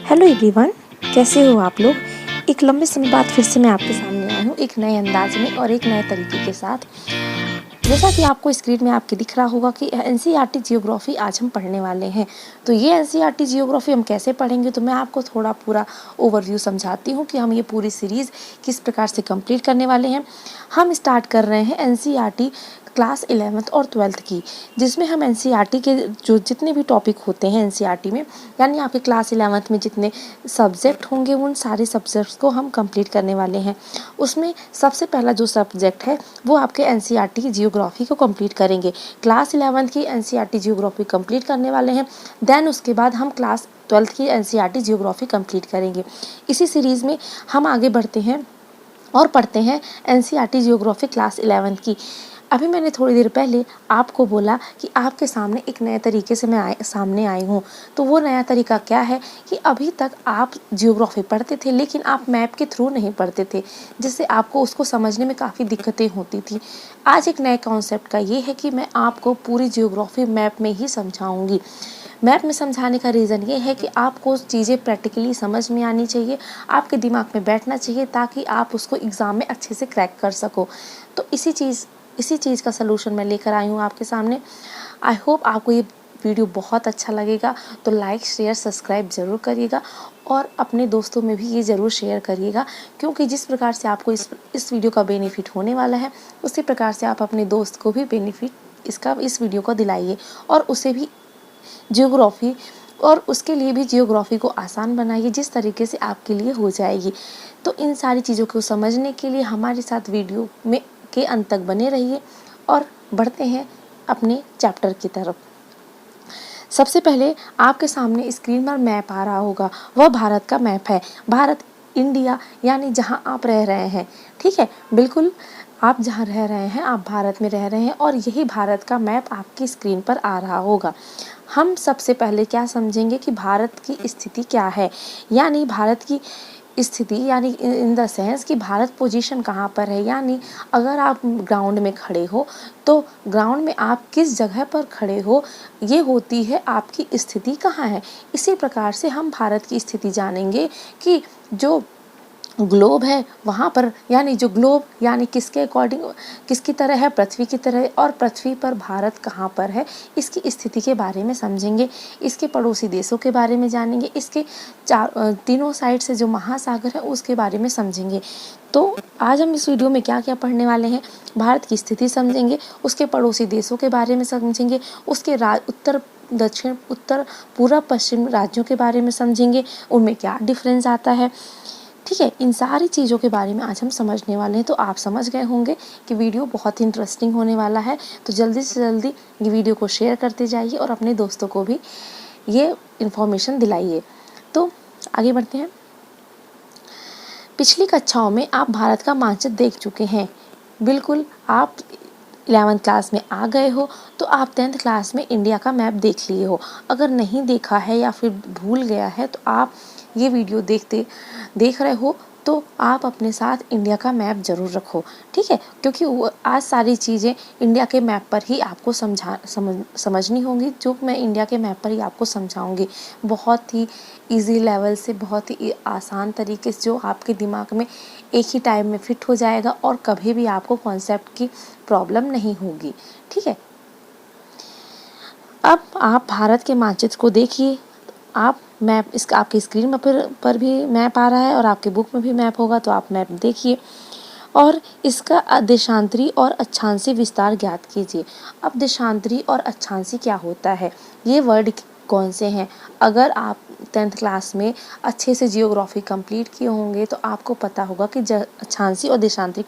Hello everyone, कैसे हो आप लोग। एक लंबे समय बाद फिर से मैं आपके सामने आई हूँ एक नए अंदाज में और एक नए तरीके के साथ। जैसा कि आपको स्क्रीन में आपके दिख रहा होगा कि एनसीईआरटी जियोग्राफी आज हम पढ़ने वाले हैं। तो ये एनसीईआरटी जियोग्राफी हम कैसे पढ़ेंगे, तो मैं आपको थोड़ा पूरा ओवरव्यू समझाती हूँ कि हम ये पूरी सीरीज़ किस प्रकार से कंप्लीट करने वाले हैं। हम स्टार्ट कर रहे हैं एनसीईआरटी क्लास 11th और 12th की, जिसमें हम एनसीईआरटी के जो जितने भी टॉपिक होते हैं एनसीईआरटी में, यानी आपके क्लास 11th में जितने सब्जेक्ट होंगे उन सारे सब्जेक्ट्स को हम कंप्लीट करने वाले हैं। उसमें सबसे पहला जो सब्जेक्ट है वो आपके एनसीईआरटी की जियोग्राफी को कंप्लीट करेंगे। क्लास 11th की एनसीईआरटी जियोग्राफी कंप्लीट करने वाले हैं। देन उसके बाद हम क्लास 12th की एनसीईआरटी जियोग्राफी कंप्लीट करेंगे। इसी सीरीज़ में हम आगे बढ़ते हैं और पढ़ते हैं एनसीईआरटी जियोग्राफी क्लास 11th की। अभी मैंने थोड़ी देर पहले आपको बोला कि आपके सामने एक नए तरीके से मैं सामने आई हूँ। तो वो नया तरीका क्या है कि अभी तक आप जियोग्राफी पढ़ते थे लेकिन आप मैप के थ्रू नहीं पढ़ते थे, जिससे आपको उसको समझने में काफ़ी दिक्कतें होती थी। आज एक नए कॉन्सेप्ट का ये है कि मैं आपको पूरी जियोग्राफी मैप में ही समझाऊँगी। मैप में समझाने का रीज़न ये है कि आपको चीज़ें प्रैक्टिकली समझ में आनी चाहिए, आपके दिमाग में बैठना चाहिए, ताकि आप उसको एग्ज़ाम में अच्छे से क्रैक कर सको। तो इसी चीज़ का सलूशन मैं लेकर आई हूँ आपके सामने। आई होप आपको ये वीडियो बहुत अच्छा लगेगा। तो लाइक शेयर सब्सक्राइब ज़रूर करिएगा और अपने दोस्तों में भी ये ज़रूर शेयर करिएगा, क्योंकि जिस प्रकार से आपको इस वीडियो का बेनिफिट होने वाला है, उसी प्रकार से आप अपने दोस्त को भी बेनिफिट इस वीडियो को दिलाइए और उसे भी जियोग्राफी और उसके लिए भी जियोग्राफी को आसान बनाइए, जिस तरीके से आपके लिए हो जाएगी। तो इन सारी चीज़ों को समझने के लिए हमारे साथ वीडियो में के अंत तक बने रहिए और बढ़ते हैं अपने चैप्टर की तरफ। सबसे पहले आपके सामने स्क्रीन पर मैप आ रहा होगा, वह भारत का मैप है। भारत, इंडिया, यानी जहां आप रह रहे हैं। ठीक है, बिल्कुल आप जहां रह रहे हैं आप भारत में रह रहे हैं और यही भारत का मैप आपकी स्क्रीन पर आ रहा होगा। हम सबसे पहले क्या समझेंगे कि भारत की स्थिति क्या है, यानी भारत की स्थिति यानी इन द सेंस कि भारत पोजीशन कहाँ पर है। यानी अगर आप ग्राउंड में खड़े हो तो ग्राउंड में आप किस जगह पर खड़े हो, ये होती है आपकी स्थिति कहाँ है। इसी प्रकार से हम भारत की स्थिति जानेंगे कि जो ग्लोब है वहाँ पर, यानी जो ग्लोब यानी किसके अकॉर्डिंग, किसकी तरह है, पृथ्वी की तरह, और पृथ्वी पर भारत कहाँ पर है, इसकी स्थिति के बारे में समझेंगे। इसके पड़ोसी देशों के बारे में जानेंगे, इसके तीनों साइड से जो महासागर है उसके बारे में समझेंगे। तो आज हम इस वीडियो में क्या क्या पढ़ने वाले हैं, भारत की स्थिति समझेंगे, उसके पड़ोसी देशों के बारे में समझेंगे, उसके उत्तर दक्षिण उत्तर पूर्व पश्चिम राज्यों के बारे में समझेंगे, उनमें क्या डिफरेंस आता है। ठीक है, इन सारी चीज़ों के बारे में आज हम समझने वाले हैं। तो आप समझ गए होंगे कि वीडियो बहुत ही इंटरेस्टिंग होने वाला है। तो जल्दी से जल्दी ये वीडियो को शेयर करते जाइए और अपने दोस्तों को भी ये इन्फॉर्मेशन दिलाइए। तो आगे बढ़ते हैं। पिछली कक्षाओं में आप भारत का मानचित्र देख चुके हैं। बिल्कुल, आप 11th क्लास में आ गए हो तो आप 10th क्लास में इंडिया का मैप देख लिए हो। अगर नहीं देखा है या फिर भूल गया है तो आप ये वीडियो देख रहे हो तो आप अपने साथ इंडिया का मैप ज़रूर रखो। ठीक है, क्योंकि आज सारी चीज़ें इंडिया के मैप पर ही आपको समझनी होंगी, जो मैं इंडिया के मैप पर ही आपको समझाऊंगी। बहुत ही इजी लेवल से, बहुत ही आसान तरीके से, जो आपके दिमाग में एक ही टाइम में फिट हो जाएगा और कभी भी आपको कॉन्सेप्ट की प्रॉब्लम नहीं होगी। ठीक है, अब आप भारत के मानचित्र को देखिए। आप मैप इसका आपकी स्क्रीन पर भी मैप आ रहा है और आपके बुक में भी मैप होगा, तो आप मैप देखिए और इसका देशांतरी और अक्षांशी विस्तार ज्ञात कीजिए। अब देशांतरी और अक्षांशी क्या होता है, ये वर्ड कौन से हैं। अगर आप 10th क्लास में अच्छे से जियोग्राफी कंप्लीट किए होंगे तो आपको पता होगा कि अक्षांशी और देशांतरी,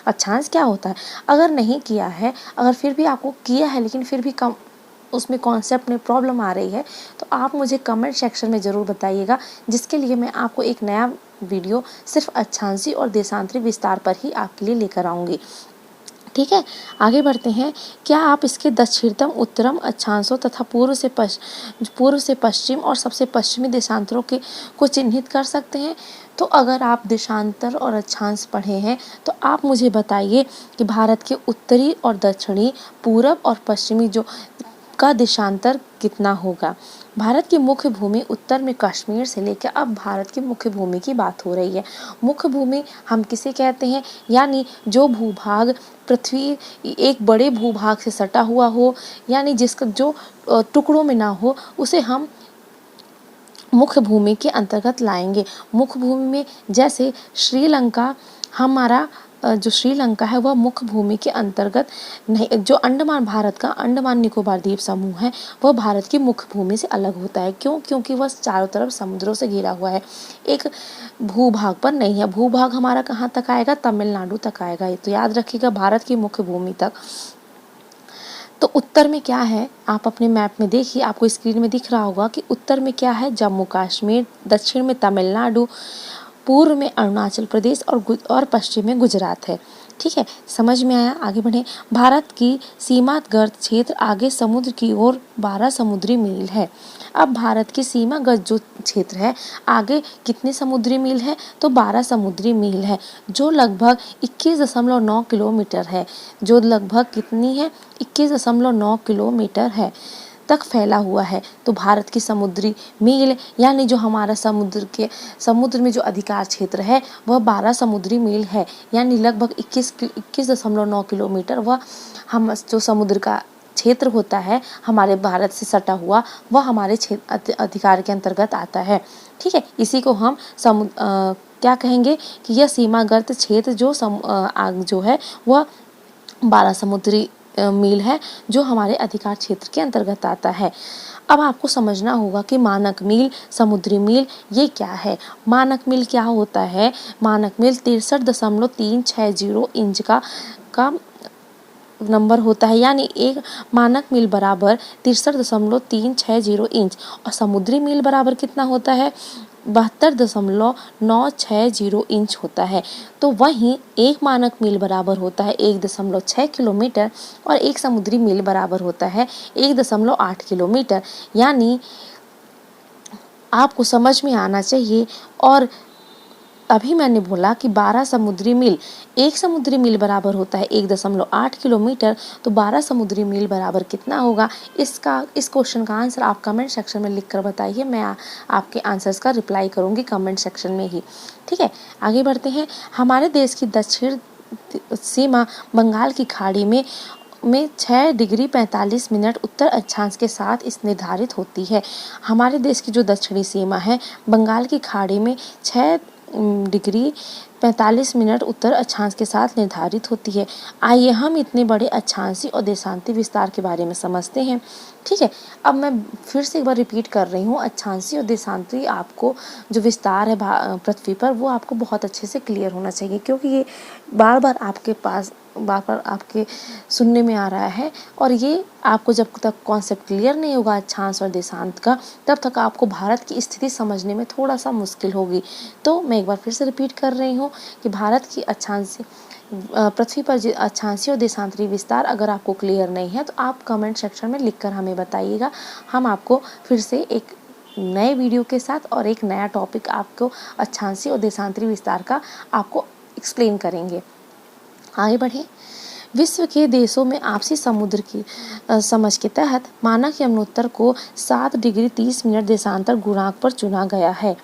अक्षांश क्या होता है। अगर नहीं किया है, अगर फिर भी आपको किया है लेकिन फिर भी उसमें कॉन्सेप्ट में प्रॉब्लम आ रही है, तो आप मुझे कमेंट सेक्शन में ज़रूर बताइएगा, जिसके लिए मैं आपको एक नया वीडियो सिर्फ अक्षांशी और देशांतरी विस्तार पर ही आपके लिए लेकर आऊँगी। ठीक है, आगे बढ़ते हैं। क्या आप इसके दक्षिणतम, उत्तरम अक्षांशों तथा पूर्व से पश्चिम और सबसे पश्चिमी देशांतरों को चिन्हित कर सकते हैं। तो अगर आप देशांतर और अक्षांश पढ़े हैं तो आप मुझे बताइए कि भारत के उत्तरी और दक्षिणी, पूरब और पश्चिमी जो का देशांतर कितना होगा। भारत की मुख्य भूमि उत्तर में कश्मीर से लेकर, अब भारत की मुख्य भूमि की बात हो रही है। मुख्य भूमि हम किसे कहते हैं, यानी जो भूभाग पृथ्वी एक बड़े भूभाग से सटा हुआ हो, यानी जिसका जो टुकड़ों में ना हो, उसे हम मुख्य भूमि के अंतर्गत लाएंगे। मुख्य भूमि में जैसे श्रीलंका, हमारा जो श्रीलंका है वह मुख्य भूमि के अंतर्गत नहीं। जो अंडमान, भारत का अंडमान निकोबार द्वीप समूह है वह भारत की मुख्य भूमि से अलग होता है। क्यों? क्योंकि वह चारों तरफ समुद्रों से घिरा हुआ है, एक भूभाग पर नहीं है। भूभाग हमारा कहाँ तक आएगा? तमिलनाडु तक आएगा। ये तो याद रखिएगा, भारत की मुख्य भूमि तक। तो उत्तर में क्या है, आप अपने मैप में देखिए, आपको स्क्रीन में दिख रहा होगा कि उत्तर में क्या है, जम्मू कश्मीर, दक्षिण में तमिलनाडु, पूर्व में अरुणाचल प्रदेश और पश्चिम में गुजरात है। ठीक है, समझ में आया? आगे बढ़े। भारत की सीमागर्त क्षेत्र आगे समुद्र की ओर 12 समुद्री मील है। अब भारत की सीमागर्त जो क्षेत्र है आगे कितने समुद्री मील है? तो 12 समुद्री मील है, जो लगभग 21.9 किलोमीटर है। जो लगभग कितनी है? 21.9 किलोमीटर है तक फैला हुआ है। तो भारत की समुद्री मील, यानी जो हमारा समुद्र में जो अधिकार क्षेत्र है वह 12 समुद्री मील है, यानी लगभग 21.9 किलोमीटर। वह हम जो समुद्र का क्षेत्र होता है हमारे भारत से सटा हुआ, वह हमारे अधिकार के अंतर्गत आता है। ठीक है, इसी को हम क्या कहेंगे कि यह सीमागर्त क्षेत्र जो है वह 12 समुद्री मील है, जो हमारे अधिकार क्षेत्र के अंतर्गत आता है। अब आपको समझना होगा कि मानक मील, समुद्री मील ये क्या है। मानक मील क्या होता है? मानक मील 63.360 इंच का नंबर होता है, यानी एक मानक मील बराबर 63.360 इंच, और समुद्री मील बराबर कितना होता है? 72.960 इंच होता है। तो वहीं एक मानक मील बराबर होता है 1.6 किलोमीटर, और एक समुद्री मील बराबर होता है 1.8 किलोमीटर। यानी आपको समझ में आना चाहिए। और अभी मैंने बोला कि 12 समुद्री मील, एक समुद्री मील बराबर होता है 1.8 किलोमीटर, तो 12 समुद्री मील बराबर कितना होगा? इस क्वेश्चन का आंसर आप कमेंट सेक्शन में लिखकर बताइए। मैं आपके आंसर्स का रिप्लाई करूंगी कमेंट सेक्शन में ही। ठीक है, आगे बढ़ते हैं। हमारे देश की दक्षिण सीमा बंगाल की खाड़ी में 6 डिग्री 45 मिनट उत्तर अक्षांश के साथ इस निर्धारित होती है। हमारे देश की जो दक्षिणी सीमा है बंगाल की खाड़ी में 6 डिग्री 45 मिनट उत्तर अक्षांश के साथ निर्धारित होती है। आइए हम इतने बड़े अक्षांशीय और देशांतीय विस्तार के बारे में समझते हैं। ठीक है, अब मैं फिर से एक बार रिपीट कर रही हूँ, अक्षांशीय और देशांतीय आपको जो विस्तार है पृथ्वी पर, वो आपको बहुत अच्छे से क्लियर होना चाहिए, क्योंकि ये बार बार आपके सुनने में आ रहा है। और ये आपको जब तक कॉन्सेप्ट क्लियर नहीं होगा अक्षांश और देशांत का, तब तक आपको भारत की स्थिति समझने में थोड़ा सा मुश्किल होगी। तो मैं एक बार फिर से रिपीट कर रही हूँ कि भारत की पृथ्वी पर अक्षांशीय और देशांतरीय विस्तार अगर आपको क्लियर नहीं है तो आप कमेंट सेक्शन में लिखकर हमें बताइएगा। हम आपको फिर से एक नए वीडियो के साथ और एक नया टॉपिक आपको अक्षांशीय और देशांतरीय विस्तार का आपको एक्सप्लेन करेंगे। आगे बढ़े। विश्व के देशों में आपसी समुद्र की समझ के तहत मानक यमुनोत्तर को 7 डिग्री 30 मिनट देशांतर गुणांक पर चुना गया है।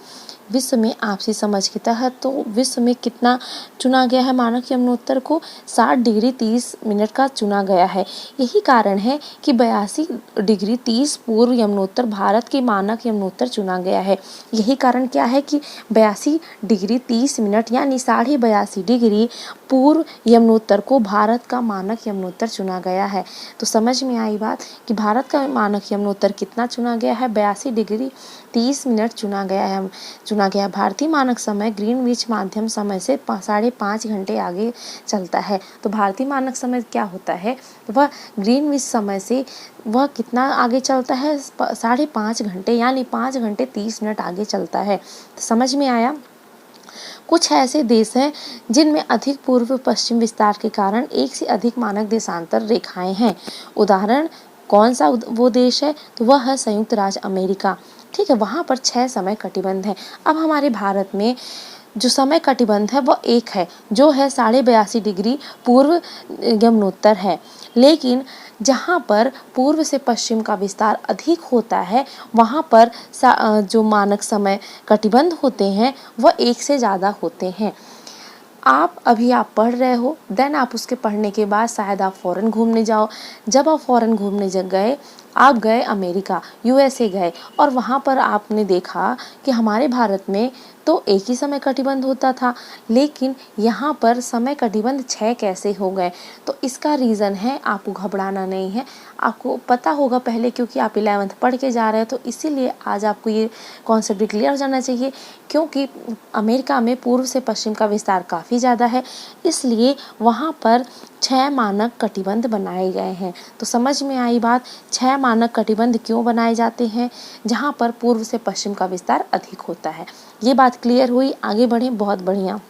विश्व में आपसी समझ के तहत तो विश्व में कितना चुना गया है? मानक यमुनोत्तर को 7 डिग्री 30 मिनट का चुना गया है। यही कारण है कि 82 डिग्री 30 पूर्व यमुनोत्तर भारत की मानक यमुनोत्तर चुना गया है। यही कारण क्या है कि 82 डिग्री 30 मिनट यानी 82.5 डिग्री पूर्व यमुनोत्तर को भारत का मानक यमुनोत्तर चुना गया है। तो समझ में आई बात कि भारत का मानक यमुनोत्तर कितना चुना गया है? 82 डिग्री 30 मिनट चुना गया है। भारतीय मानक समय ग्रीनविच माध्यम समय से 5.5 घंटे आगे चलता है। तो भारतीय मानक समय क्या होता है? वह ग्रीनविच समय से वह कितना आगे चलता है? 5.5 घंटे, यानी 5 घंटे 30 मिनट आगे चलता है। तो समझ में आया? कुछ ऐसे देश हैं जिनमें अधिक पूर्व पश्चिम विस्तार के कारण एक से अधिक मानक देशांतर रेखाएं हैं। उदाहरण कौन सा वो देश है? तो वह है संयुक्त राज्य अमेरिका। ठीक है, वहाँ पर 6 समय कटिबंध है। अब हमारे भारत में जो समय कटिबंध है वह एक है, जो है 82.5 डिग्री पूर्व यमुनोत्तर है। लेकिन जहाँ पर पूर्व से पश्चिम का विस्तार अधिक होता है वहाँ पर जो मानक समय कटिबंध होते हैं वह एक से ज़्यादा होते हैं। आप पढ़ रहे हो, देन आप उसके पढ़ने के बाद शायद आप फॉरेन घूमने जाओ। जब आप फॉरेन घूमने गए, आप गए अमेरिका, यूएसए गए, और वहाँ पर आपने देखा कि हमारे भारत में तो एक ही समय कटिबंध होता था, लेकिन यहाँ पर समय कटिबंध 6 कैसे हो गए? तो इसका रीज़न है, आपको घबराना नहीं है, आपको पता होगा पहले, क्योंकि आप 11th पढ़ के जा रहे हो, तो इसीलिए आज आपको ये कॉन्सेप्ट क्लियर हो जाना चाहिए। क्योंकि अमेरिका में पूर्व से पश्चिम का विस्तार काफ़ी ज़्यादा है, इसलिए वहाँ पर 6 मानक कटिबंध बनाए गए हैं। तो समझ में आई बात, 6 मानक कटिबंध क्यों बनाए जाते हैं? जहाँ पर पूर्व से पश्चिम का विस्तार अधिक होता है। ये बात क्लियर हुई, आगे बढ़ें। बहुत बढ़िया,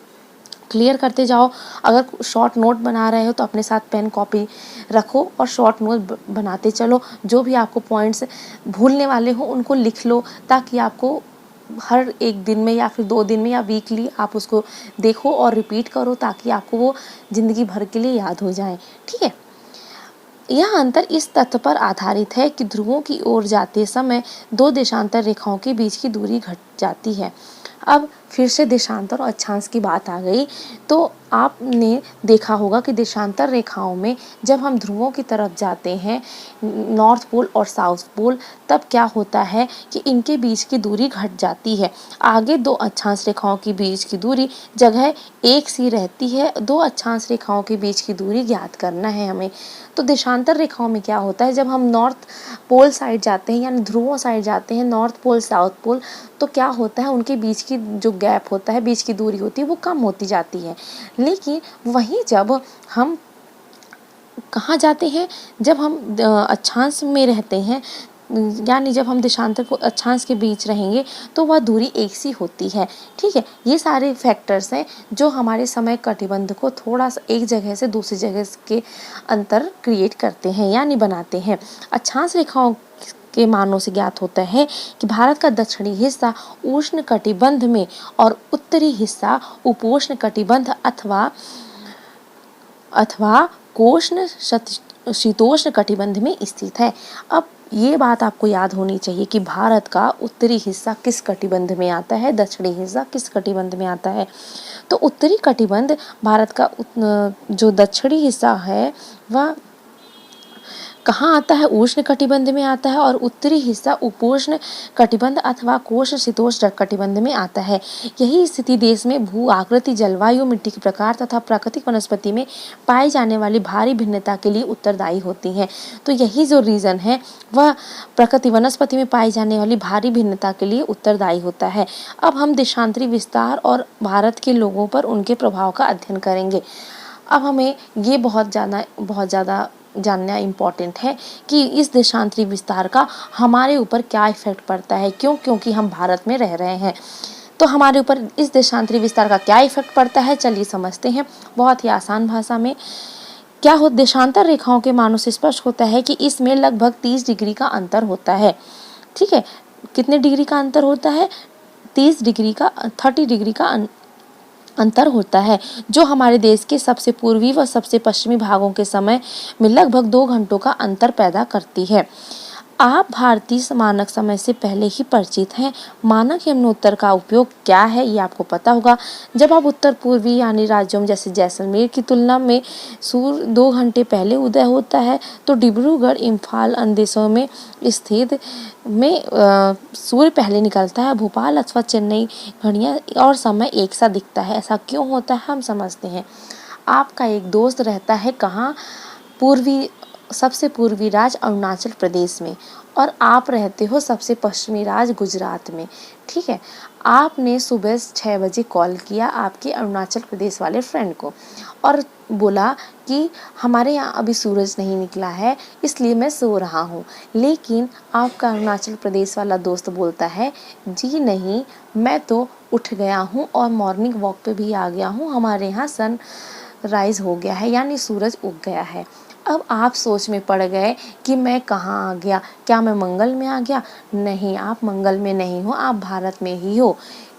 क्लियर करते जाओ। अगर शॉर्ट नोट बना रहे हो तो अपने साथ पेन कॉपी रखो और शॉर्ट नोट बनाते चलो। जो भी आपको पॉइंट्स भूलने वाले हो उनको लिख लो, ताकि आपको हर एक दिन में या फिर 2 दिन में या वीकली आप उसको देखो और रिपीट करो, ताकि आपको वो ज़िंदगी भर के लिए याद हो जाए। ठीक है। यह अंतर इस तथ्य पर आधारित है कि ध्रुवों की ओर जाते समय 2 देशांतर रेखाओं के बीच की दूरी घट जाती है। अब फिर से देशांतर और अक्षांश की बात आ गई, तो आपने देखा होगा कि देशांतर रेखाओं में जब हम ध्रुवों की तरफ जाते हैं, नॉर्थ पोल और साउथ पोल, तब क्या होता है कि इनके बीच की दूरी घट जाती है। आगे 2 अक्षांश रेखाओं के बीच की दूरी जगह एक सी रहती है। 2 अक्षांश रेखाओं के बीच की दूरी ज्ञात करना है हमें। तो देशांतर रेखाओं में क्या होता है, जब हम नॉर्थ पोल साइड जाते हैं, यानी ध्रुवों साइड जाते हैं, नॉर्थ पोल साउथ पोल, तो क्या होता है, उनके बीच की जो गैप होता है, बीच की दूरी होती है, वो कम होती जाती है। लेकिन वहीं जब हम कहाँ जाते हैं, जब हम अक्षांश में रहते हैं, यानी जब हम देशांतर को अक्षांश के बीच रहेंगे, तो वह दूरी एक सी होती है। ठीक है। ये सारे फैक्टर्स हैं जो हमारे समय कटिबंध को थोड़ा सा एक जगह से दूसरी जगह के अंतर क्रिएट करते हैं, यानी बनाते हैं। अक्षांश रेखाओं के मानों से ज्ञात होता है कि भारत का दक्षिणी हिस्सा उष्ण कटिबंध में और उत्तरी हिस्सा उपोष्ण कटिबंध अथवा कोष्ण शीतोष्ण कटिबंध में स्थित है। अब ये बात आपको याद होनी चाहिए कि भारत का उत्तरी हिस्सा किस कटिबंध में आता है, दक्षिणी हिस्सा किस कटिबंध में आता है। तो उत्तरी कटिबंध भारत का जो दक्षिणी हिस्सा है वह कहाँ आता है, उष्ण कटिबंध में आता है, और उत्तरी हिस्सा उपोष्ण कटिबंध अथवा कोष्ण शीतोष्ण कटिबंध में आता है। यही स्थिति देश में भू आकृति, जलवायु, मिट्टी के प्रकार तथा प्राकृतिक वनस्पति में पाई जाने वाली भारी भिन्नता के लिए उत्तरदायी होती हैं। तो यही जो रीज़न है वह प्रकृति वनस्पति में पाई जाने वाली भारी भिन्नता के लिए उत्तरदायी होता है। अब हम देशांतरी विस्तार और भारत के लोगों पर उनके प्रभाव का अध्ययन करेंगे। अब हमें ये बहुत ज़्यादा जानना इम्पॉर्टेंट है कि इस देशांतरी विस्तार का हमारे ऊपर क्या इफेक्ट पड़ता है। क्योंकि हम भारत में रह रहे हैं, तो हमारे ऊपर इस देशांतरी विस्तार का क्या इफेक्ट पड़ता है, चलिए समझते हैं बहुत ही आसान भाषा में। क्या हो, देशांतर रेखाओं के मानों से स्पष्ट होता है कि इसमें लगभग 30 डिग्री का अंतर होता है। ठीक है। कितने डिग्री का अंतर होता है? 30 डिग्री का अंतर होता है, जो हमारे देश के सबसे पूर्वी व सबसे पश्चिमी भागों के समय में लगभग 2 घंटों का अंतर पैदा करती है। आप भारतीय मानक समय से पहले ही परिचित हैं। मानक यमुनोत्तर का उपयोग क्या है ये आपको पता होगा। जब आप उत्तर पूर्वी यानी राज्यों जैसे जैसलमेर की तुलना में सूर्य 2 घंटे पहले उदय होता है, तो डिब्रूगढ़, इम्फाल अन्य देशों में स्थित में सूर्य पहले निकलता है। भोपाल अथवा चेन्नई घड़ियाँ और समय एक सा दिखता है। ऐसा क्यों होता है, हम समझते हैं। आपका एक दोस्त रहता है कहाँ? सबसे पूर्वी राज्य अरुणाचल प्रदेश में, और आप रहते हो सबसे पश्चिमी राज्य गुजरात में। ठीक है। आपने सुबह 6 बजे कॉल किया आपके अरुणाचल प्रदेश वाले फ्रेंड को और बोला कि हमारे यहाँ अभी सूरज नहीं निकला है, इसलिए मैं सो रहा हूँ। लेकिन आपका अरुणाचल प्रदेश वाला दोस्त बोलता है, जी नहीं, मैं तो उठ गया हूँ और मॉर्निंग वॉक पे भी आ गया हूँ, हमारे यहाँ सन राइज हो गया है, यानी सूरज उग गया है। अब आप सोच में पड़ गए कि मैं कहाँ आ गया, क्या मैं मंगल में आ गया? नहीं, आप मंगल में नहीं हो, आप भारत में ही हो।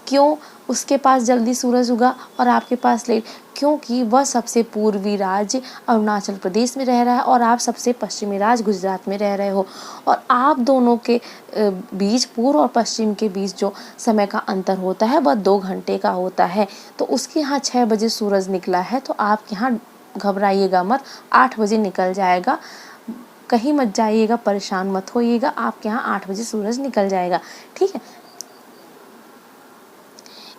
क्यों? उसके पास जल्दी सूरज उगा और आपके पास लेट, क्योंकि वह सबसे पूर्वी राज्य अरुणाचल प्रदेश में रह रहा है और आप सबसे पश्चिमी राज्य गुजरात में रह रहे हो। और आप दोनों के बीच, पूर्व और पश्चिम के बीच जो समय का अंतर होता है वह 2 घंटे का होता है। तो उसके यहाँ 6 बजे सूरज निकला है, तो आपके यहाँ घबराइएगा मत, 8 बजे निकल जाएगा। कहीं मत जाइएगा, परेशान मत होइएगा, आपके यहाँ 8 बजे सूरज निकल जाएगा। ठीक है,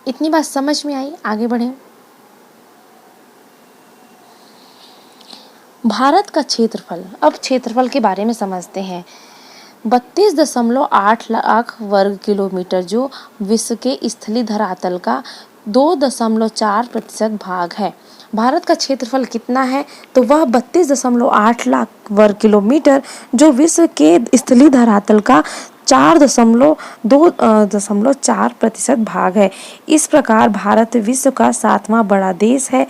इतनी बात समझ में आई? आगे बढ़ें। भारत का क्षेत्रफल, अब क्षेत्रफल के बारे में समझते हैं। 32.8 लाख वर्ग किलोमीटर, जो विश्व के स्थलीय धरातल का 2.4% भाग है। भारत का क्षेत्रफल कितना है? तो वह 32.8 लाख वर्ग किलोमीटर, जो विश्व के स्थलीय धरातल का 4.4% भाग है। इस प्रकार भारत विश्व का 7वां बड़ा देश है।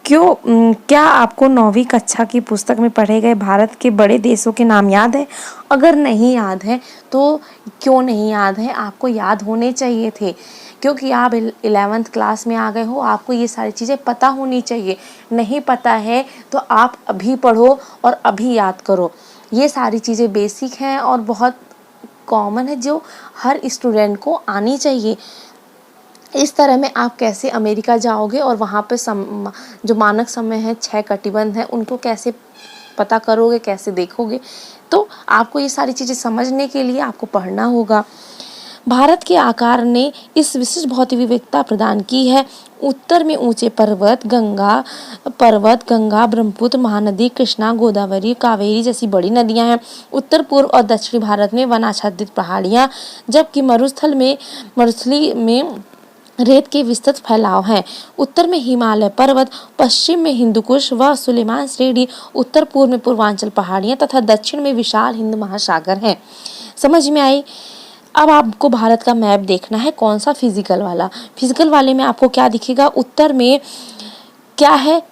क्या आपको 9वीं कक्षा की पुस्तक में पढ़े गए भारत के बड़े देशों के नाम याद है? अगर नहीं याद है तो क्यों नहीं याद है? आपको याद होने चाहिए थे, क्योंकि आप 11th क्लास में आ गए हो, आपको ये सारी चीज़ें पता होनी चाहिए। नहीं पता है तो आप अभी पढ़ो और अभी याद करो। ये सारी चीज़ें बेसिक हैं और बहुत कॉमन है, जो हर स्टूडेंट को आनी चाहिए। इस तरह में आप कैसे अमेरिका जाओगे और वहाँ पे जो मानक समय है, 6 कटिबंध है, उनको कैसे पता करोगे, कैसे देखोगे? तो आपको ये सारी चीज़ें समझने के लिए आपको पढ़ना होगा। भारत के आकार ने इस विशिष्ट भौतिक विविधता प्रदान की है। उत्तर में ऊंचे पर्वत, गंगा, ब्रह्मपुत्र, महानदी, कृष्णा, गोदावरी, कावेरी जैसी बड़ी नदियां हैं। उत्तर पूर्व और दक्षिणी भारत में वनाच्छादित पहाड़ियां, जबकि मरुस्थली में रेत के विस्तृत फैलाव हैं। उत्तर में हिमालय पर्वत, पश्चिम में हिंदुकुश व सुलेमान श्रेणी, उत्तर पूर्व में पूर्वांचल पहाड़ियां तथा दक्षिण में विशाल हिंद महासागर हैं। समझ में आई? अब आपको भारत का मैप देखना है। कौन सा? फिजिकल वाला। फिजिकल वाले में आपको क्या दिखेगा? उत्तर में क्या है?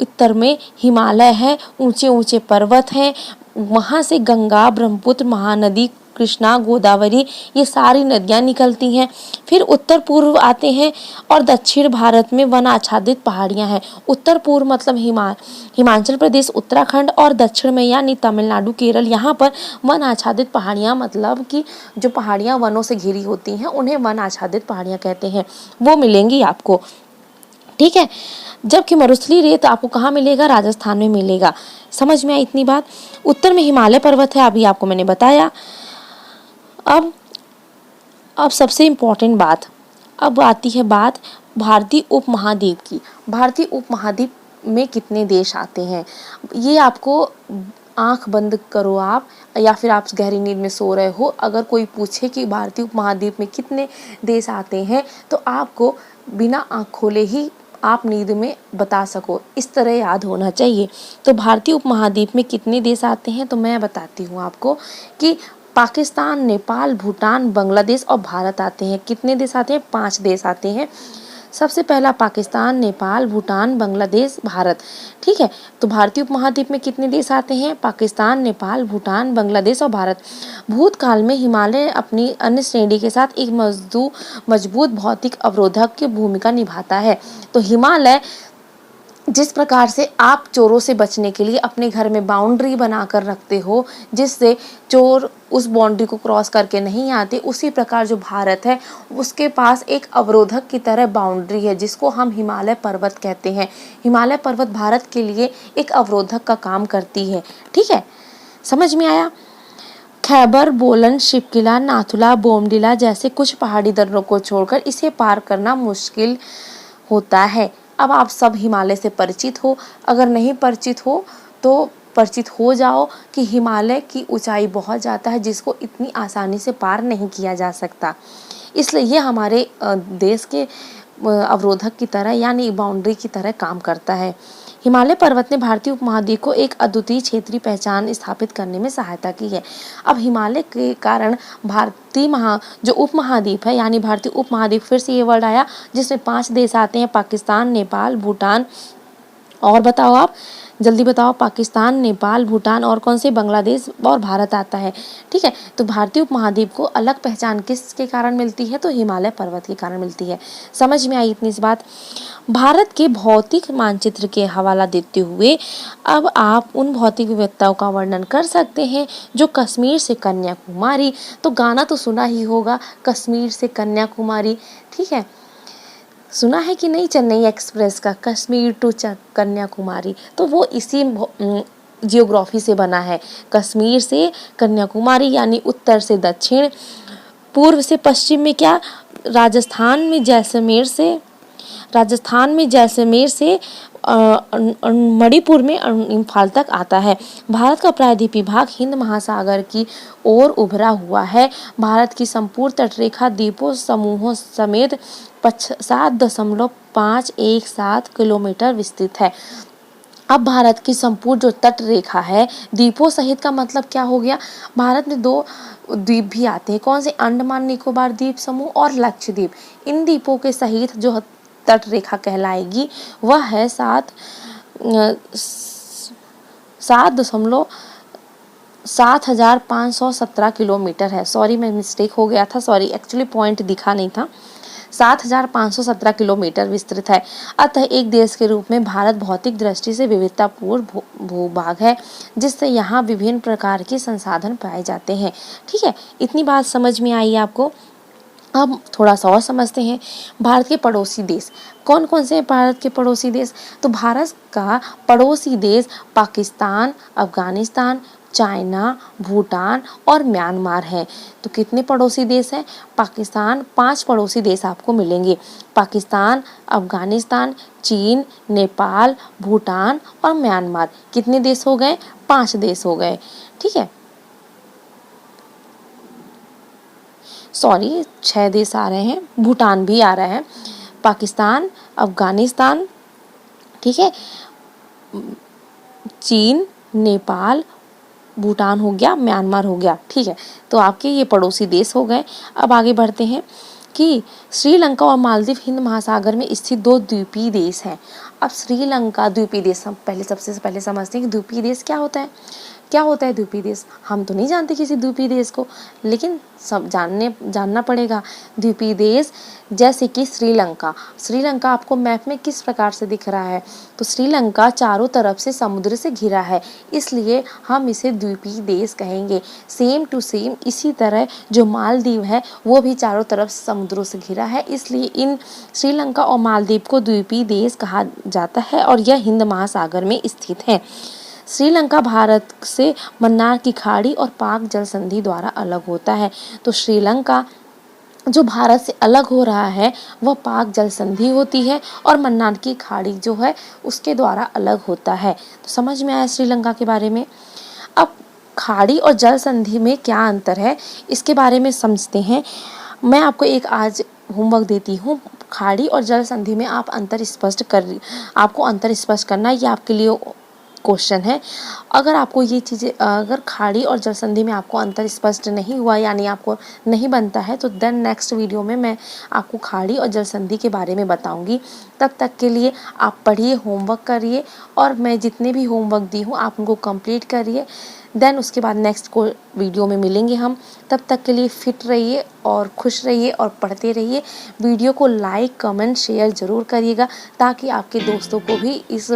उत्तर में हिमालय है, ऊंचे ऊंचे पर्वत हैं, वहां से गंगा, ब्रह्मपुत्र, महानदी, कृष्णा, गोदावरी, ये सारी नदियां निकलती हैं। फिर उत्तर पूर्व आते हैं और दक्षिण भारत में वन आच्छादित पहाड़ियां हैं। उत्तर पूर्व मतलब हिमाचल प्रदेश, उत्तराखंड, और दक्षिण में यानी तमिलनाडु, केरल, यहाँ पर वन आच्छादित पहाड़ियां, मतलब कि जो पहाड़ियां वनों से घिरी होती हैं उन्हें वन आच्छादित पहाड़ियां कहते हैं, वो मिलेंगी आपको। ठीक है, जबकि मरुस्थलीय रेत आपको कहाँ मिलेगा? राजस्थान में मिलेगा। समझ में आई इतनी बात? उत्तर में हिमालय पर्वत है, अभी आपको मैंने बताया। अब सबसे इम्पोर्टेंट बात, अब आती है बात भारतीय उपमहाद्वीप की। भारतीय उपमहाद्वीप में कितने देश आते हैं? ये आपको, आंख बंद करो आप, या फिर आप गहरी नींद में सो रहे हो, अगर कोई पूछे कि भारतीय उपमहाद्वीप में कितने देश आते हैं, तो आपको बिना आंख खोले ही आप नींद में बता सको, इस तरह याद होना चाहिए। तो भारतीय उपमहाद्वीप में कितने देश आते हैं? तो मैं बताती हूँ आपको कि पाकिस्तान, नेपाल, भूटान, बांग्लादेश और भारत आते हैं। कितने देश आते हैं? 5 देश आते हैं। सबसे पहला पाकिस्तान, नेपाल, भूटान, बांग्लादेश, भारत। ठीक है, तो भारतीय उपमहाद्वीप में कितने देश आते हैं? पाकिस्तान, नेपाल, भूटान, बांग्लादेश और भारत। भूतकाल में हिमालय अपनी अन्य श्रेणी के साथ एक मजबूत भौतिक अवरोधक की भूमिका निभाता है। तो हिमालय, जिस प्रकार से आप चोरों से बचने के लिए अपने घर में बाउंड्री बनाकर रखते हो, जिससे चोर उस बाउंड्री को क्रॉस करके नहीं आते, उसी प्रकार जो भारत है उसके पास एक अवरोधक की तरह बाउंड्री है, जिसको हम हिमालय पर्वत कहते हैं। हिमालय पर्वत भारत के लिए एक अवरोधक का काम करती है। ठीक है, समझ में आया? खैबर, बोलन, शिपकिला, नाथुला, बोमडिला जैसे कुछ पहाड़ी दर्रों को छोड़कर इसे पार करना मुश्किल होता है। अब आप सब हिमालय से परिचित हो, अगर नहीं परिचित हो तो परिचित हो जाओ कि हिमालय की ऊंचाई बहुत ज़्यादा है, जिसको इतनी आसानी से पार नहीं किया जा सकता। इसलिए ये हमारे देश के अवरोधक की तरह, यानी बाउंड्री की तरह काम करता है। हिमालय पर्वत ने भारतीय उपमहाद्वीप को एक अद्वितीय क्षेत्रीय पहचान स्थापित करने में सहायता की है। अब हिमालय के कारण जो उपमहाद्वीप है, यानी भारतीय उपमहाद्वीप, फिर से ये वर्ड आया, जिसमें 5 देश आते हैं, पाकिस्तान, नेपाल, भूटान, और बताओ आप, जल्दी बताओ, पाकिस्तान, नेपाल, भूटान और कौन से, बांग्लादेश और भारत आता है। ठीक है, तो भारतीय उपमहाद्वीप को अलग पहचान किसके कारण मिलती है, तो हिमालय पर्वत के कारण मिलती है। समझ में आई इतनी सी बात। भारत के भौतिक मानचित्र के हवाला देते हुए अब आप उन भौतिक विविधताओं का वर्णन कर सकते हैं जो कश्मीर से कन्याकुमारी, तो गाना तो सुना ही होगा, कश्मीर से कन्याकुमारी। ठीक है, सुना है कि नहीं, चेन्नई एक्सप्रेस का कश्मीर टू कन्याकुमारी, तो वो इसी जियोग्राफी से बना है। कश्मीर से कन्याकुमारी यानी उत्तर से दक्षिण, पूर्व से पश्चिम में क्या, राजस्थान में जैसलमेर से मणिपुर में इम्फाल तक आता है। भारत का प्रायद्वीपीय भाग हिंद महासागर की ओर उभरा हुआ है। भारत की संपूर्ण तटरेखा द्वीपों समूहों समेत 7.517 किलोमीटर विस्तृत है। अब भारत की संपूर्ण जो तट रेखा है, द्वीपों सहित का मतलब क्या हो गया, भारत में 2 द्वीप भी आते हैं। कौन से, अंडमान निकोबार द्वीप समूह और लक्षद्वीप। इन द्वीपों के सहित जो तट रेखा कहलाएगी वह है 7.517 किलोमीटर है। सॉरी, मैं मिस्टेक हो गया था, सॉरी, एक्चुअली पॉइंट दिखा नहीं था। 7,517 किलोमीटर विस्तृत है। अतः एक देश के रूप में भारत भौतिक दृष्टि से विविधतापूर्ण भूभाग है, जिससे यहाँ विभिन्न प्रकार के संसाधन पाए जाते हैं। ठीक है, इतनी बात समझ में आई आपको। अब थोड़ा सा और समझते हैं, भारत के पड़ोसी देश कौन कौन से हैं। भारत के पड़ोसी देश, तो भारत का पड़ोसी देश पाकिस्तान, अफगानिस्तान, चाइना, भूटान और म्यांमार है। तो कितने पड़ोसी देश हैं, पाकिस्तान, 5 पड़ोसी देश आपको मिलेंगे। पाकिस्तान, अफगानिस्तान, चीन, नेपाल, भूटान और म्यांमार। कितने देश हो गए, 5 देश हो गए। ठीक है, सॉरी, 6 देश आ रहे हैं, भूटान भी आ रहा है। पाकिस्तान, अफगानिस्तान, ठीक है, चीन, नेपाल, भूटान हो गया, म्यांमार हो गया। ठीक है, तो आपके ये पड़ोसी देश हो गए। अब आगे बढ़ते हैं कि श्रीलंका और मालदीव हिंद महासागर में स्थित 2 द्वीपीय देश हैं। अब श्रीलंका द्वीपीय देश, हम सबसे पहले समझते हैं कि द्वीपीय देश क्या होता है। क्या होता है द्वीपीय देश, हम तो नहीं जानते किसी द्वीपीय देश को, लेकिन सब जानना पड़ेगा। द्वीपीय देश जैसे कि श्रीलंका आपको मैप में किस प्रकार से दिख रहा है, तो श्रीलंका चारों तरफ से समुद्र से घिरा है, इसलिए हम इसे द्वीपीय देश कहेंगे। सेम टू सेम इसी तरह जो मालदीव है वो भी चारों तरफ समुद्रों से घिरा है, इसलिए इन श्रीलंका और मालदीव को द्वीपीय देश कहा जाता है और यह हिंद महासागर में स्थित है। श्रीलंका भारत से मन्नार की खाड़ी और पाक जल संधि द्वारा अलग होता है। तो श्रीलंका जो भारत से अलग हो रहा है वह पाक जल संधि होती है और मन्नार की खाड़ी जो है उसके द्वारा अलग होता है। तो समझ में आया श्रीलंका के बारे में। अब खाड़ी और जल संधि में क्या अंतर है इसके बारे में समझते हैं। मैं आपको एक आज होमवर्क देती हूँ, खाड़ी और जल संधि में आपको अंतर स्पष्ट करना, ये आपके लिए क्वेश्चन है। अगर आपको ये चीज़ें, अगर खाड़ी और जल संधि में आपको अंतर स्पष्ट नहीं हुआ, यानी आपको नहीं बनता है, तो देन नेक्स्ट वीडियो में मैं आपको खाड़ी और जल संधि के बारे में बताऊंगी। तब तक के लिए आप पढ़िए, होमवर्क करिए, और मैं जितने भी होमवर्क दी हूँ आप उनको कंप्लीट करिए। देन उसके बाद नेक्स्ट को वीडियो में मिलेंगे हम। तब तक के लिए फिट रहिए और खुश रहिए और पढ़ते रहिए। वीडियो को लाइक, कमेंट, शेयर ज़रूर करिएगा ताकि आपके दोस्तों को भी इस